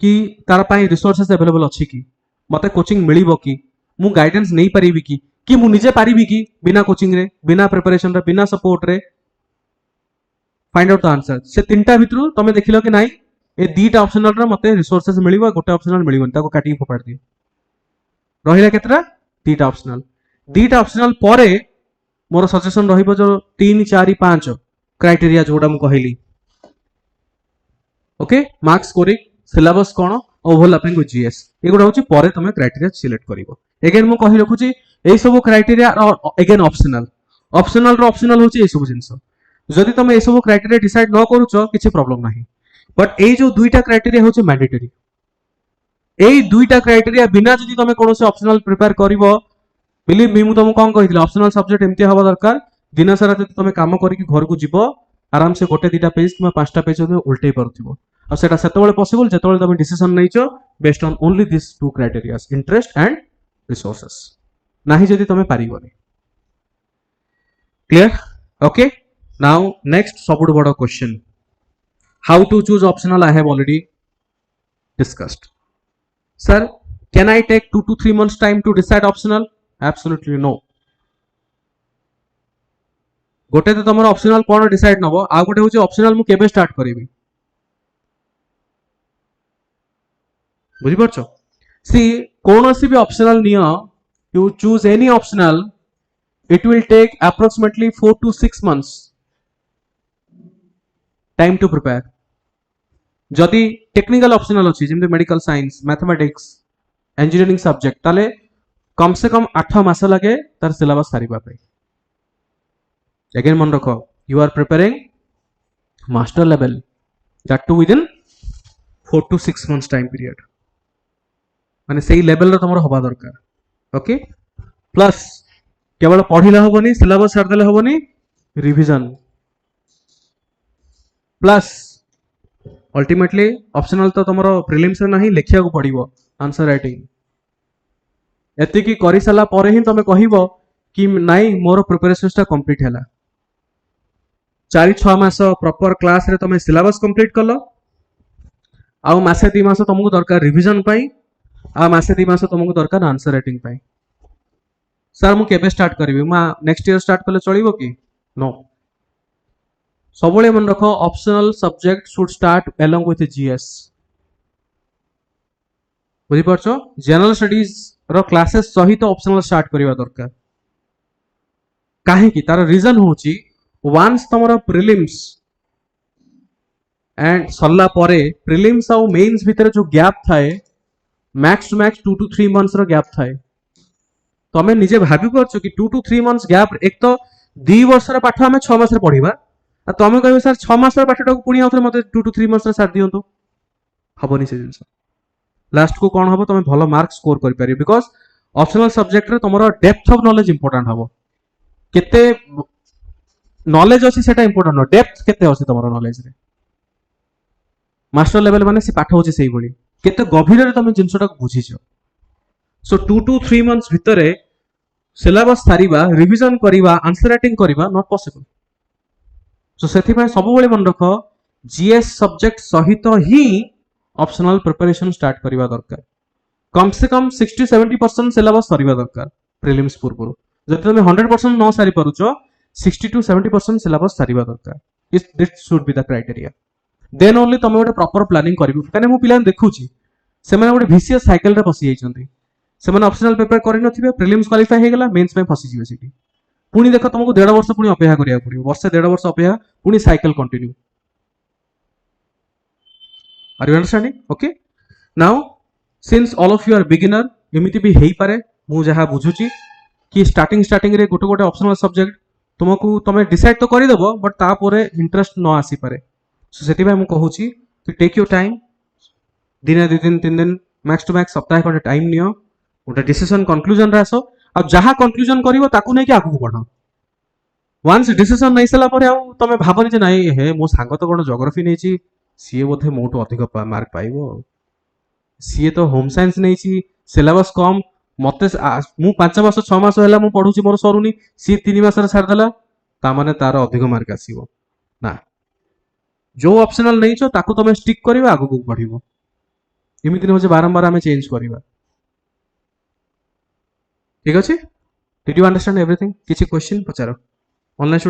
कि तार पाई रिसोर्सेस अवेलेबल अछि कि मते कोचिंग मिलिबो कि मु गाइडेंस नहीं परिबी कि कि मु निजे पारिबी कि बिना कोचिंग रे, बिना प्रिपरेशन रे, बिना सपोर्ट रे फाइंड आउट द आंसर। से तीनटा भितरु तमे देखिलो कि नाही ए दीटा ऑप्शनल रे मते रिसोर्सेस मिलिबो, गोटे ऑप्शनल मिलिबोनी, ताको काटी फोपाड़ दियो। रहिला केतरा दीटा ऑप्शनल। दीटा ऑप्शनल परे मोर सजेशन रहिबो जो 3 4 5 क्राइटेरिया जोडा मु कहिली। ओके, मार्क्स स्कोरिंग, सिलेबस कोन, ओवरलैपिंग विथ जीएस, एगुडा होची परे तमे क्राइटेरिया सिलेक्ट करिवो। अगेन मु कहि रखुची एई सब क्राइटेरिया अगेन ऑप्शनल। ऑप्शनल रो ऑप्शनल होची एई सब जिंस। जदि तमे एई सब क्राइटेरिया डिसाइड न करूचो किछि प्रॉब्लम नाही, बट एई जो दुईटा क्राइटेरिया होची मैंडेटरी। एई दुईटा क्राइटेरिया बिना जदि तमे कोनोसे ऑप्शनल प्रिपेयर करिवो, बिलीव मी मु तुमको कोन कहितले ऑप्शनल सब्जेक्ट एमती हवा दरकार दिन सारा जदि तमे काम करिकि घर को जीवो आराम से गोटे दीटा पेज कि पांचटा पेज उल्टे पारुथिबो। और सेटा सेतेबेले पॉसिबल जेतेबेले तमे डिसीजन नैचो based on only this two criteria, interest and resources, नाही जदि तमे पारिबोनी। क्लियर? ओके, नाउ नेक्स्ट सबुठ बड़ question, how to choose optional I have already discussed. Sir, can I take 2 to 3 months time to decide optional? Absolutely no. गोटे तो तुम optional कौन डिसाइड नब, आ गोटे हूँ ऑप्शनल मु केबे स्टार्ट करिवि। बुझिपारछ? सी कोनोसी भी ऑप्शनल नियो, you choose any optional, it will take approximately 4 to 6 months time to prepare. जदि टेक्निकल ऑप्शनल अच्छी जमी medical science, mathematics, engineering subject, ताले कम से कम 8 मास लगे तार सिलेबस सारिबा पे। अगेन मन रखो, you are preparing master level, that too within 4 to 6 months time period, माने सेही लेवल रो तमरो होबा दरकार। ओके, प्लस केवल पढ़िले होबनी, सिलेबस सार देले होबनी, रिवीजन प्लस अल्टीमेटली ऑप्शनल तो तमरो प्रीलिम्स रे नाही, लेखिया को पड़िबो आंसर राइटिंग। एतिकी करि सला परे ही तमे कहिबो कि नाही मोर प्रिपरेशनटा कंप्लीट हैला। 4-6 मास प्रॉपर क्लास रे तमे सिलेबस कंप्लीट कलो, आ मासे 2 मास तुमको दरकार रिवीजन पाई, आ मासे 2 मास तुमको दरकार आंसर राइटिंग पाई। सर मु केबे स्टार्ट करिवि, मा नेक्स्ट ईयर स्टार्ट कले चलिबो कि? नो। सबले मन रखो, optional subject should start along with GS. बुझी पारछो? जनरल स्टडीज रो क्लासेस सहित ऑप्शनल स्टार्ट करिवा दरकार। काहे कि तार रीजन होची, वंस तमरो प्रीलिम्स एंड सल्ला परे प्रीलिम्स और मेंस भितर जो गैप थाए, max to max 2 to 3 months रो गैप थाए। तमे निजे भाबी परछो कि 2 to 3 months गैप, एक तो 2 वर्ष रो पाठ हमें 6 मास रे पढिबा, आ तमे कहबे सर 6 मास रो पाठटा को पुणी आउथरे मते 2 to 3 months रे सार दियंतो, हबनी से जिंस। लास्ट को कोन हबो, तमे भलो मार्क स्कोर करि पारि, बिकॉज़ ऑप्शनल सब्जेक्ट रे तमरो डेप्थ ऑफ नॉलेज इंपोर्टेंट हबो। केते नॉलेज अछि सेटा इंपोर्टेंट नो, डेप्थ केते अछि तमरो नॉलेज रे। मास्टर लेवल माने से पाठ होछि सेही बळी, केते गभीर रे तमे जिंसटा को बुझिछो। सो 2 to 3 months भितरे सिलेबस सारिबा, रिवीजन करिबा, आंसर राइटिंग करिबा नॉट पॉसिबल। सो सेथि पय सब बळे मन रखो, जीएस सब्जेक्ट सहित ही ऑप्शनल प्रिपरेशन स्टार्ट करिबा दरकार। कम से कम 60-70% सिलेबस सरिबा दरकार प्रीलिम्स पूर्व। जदि तमे 100% न सारि परुचो, 60 to 70% सिलेबस सारिबा दरकार। This should be the criteria. Then only तमे गोटे प्रॉपर प्लानिंग करिबो। कने मु पिलान देखुची, से माने गोटे विशियस साइकिल रे फसी जाइछन्ती। से माने ऑप्शनल पेपर करि नथिबे, प्रीलिम्स क्वालिफाई हे गेला, मेंस में फसी जिवे सिटी। पुणी देखो तुमको 1.5 वर्ष पुणी अपेक्षा करिया पड़िबो, वर्षे 1.5 वर्ष अपेक्षा, पुणी cycle continue. Are you understanding? Okay, now since all of you are beginner, एमिति भी हेई पारे मु जहा बुझुची कि स्टार्टिंग रे गोटे गोटे ऑप्शनल सब्जेक्ट तुमको तमे डिसाइड तो करि देबो, बट ता परे इंटरेस्ट न आसी पारे। सो सेति भाई मु कहूची कि टेक योर टाइम, दिन 2 दिन 3 दिन मैक्स टू मैक्स सप्ताह कोटे टाइम नियो, गोटे डिसीजन कंक्लूजन रे आसो, आ जहा कंक्लूजन करिवो ताकू नै कि आगु बढ़ो। वंस डिसीजन नै सला परे आ तमे भाबनी जे नै हे मो सांग तो कोन ज्योग्राफी नैची, सीए बोधे मोटो अधिक मार्क पाइबो, सीए तो होम साइंस नैची, सिलेबस कम, मते मु 5 मास 6 मास होला मु पढुची मोर सरुनी, सी 3 मास रे छाड़ देला, ता माने तार अधिक मार्क आसीबो ना। जो ऑप्शनल नहीं छो ताकू तमे स्टिक करिवो, आगु को बढ़िबो। एमिति न हो जे बारंबार हमें चेंज करिवो। ठीक अछि? Did you understand everything? किसी क्वेश्चन पचारो ऑनलाइन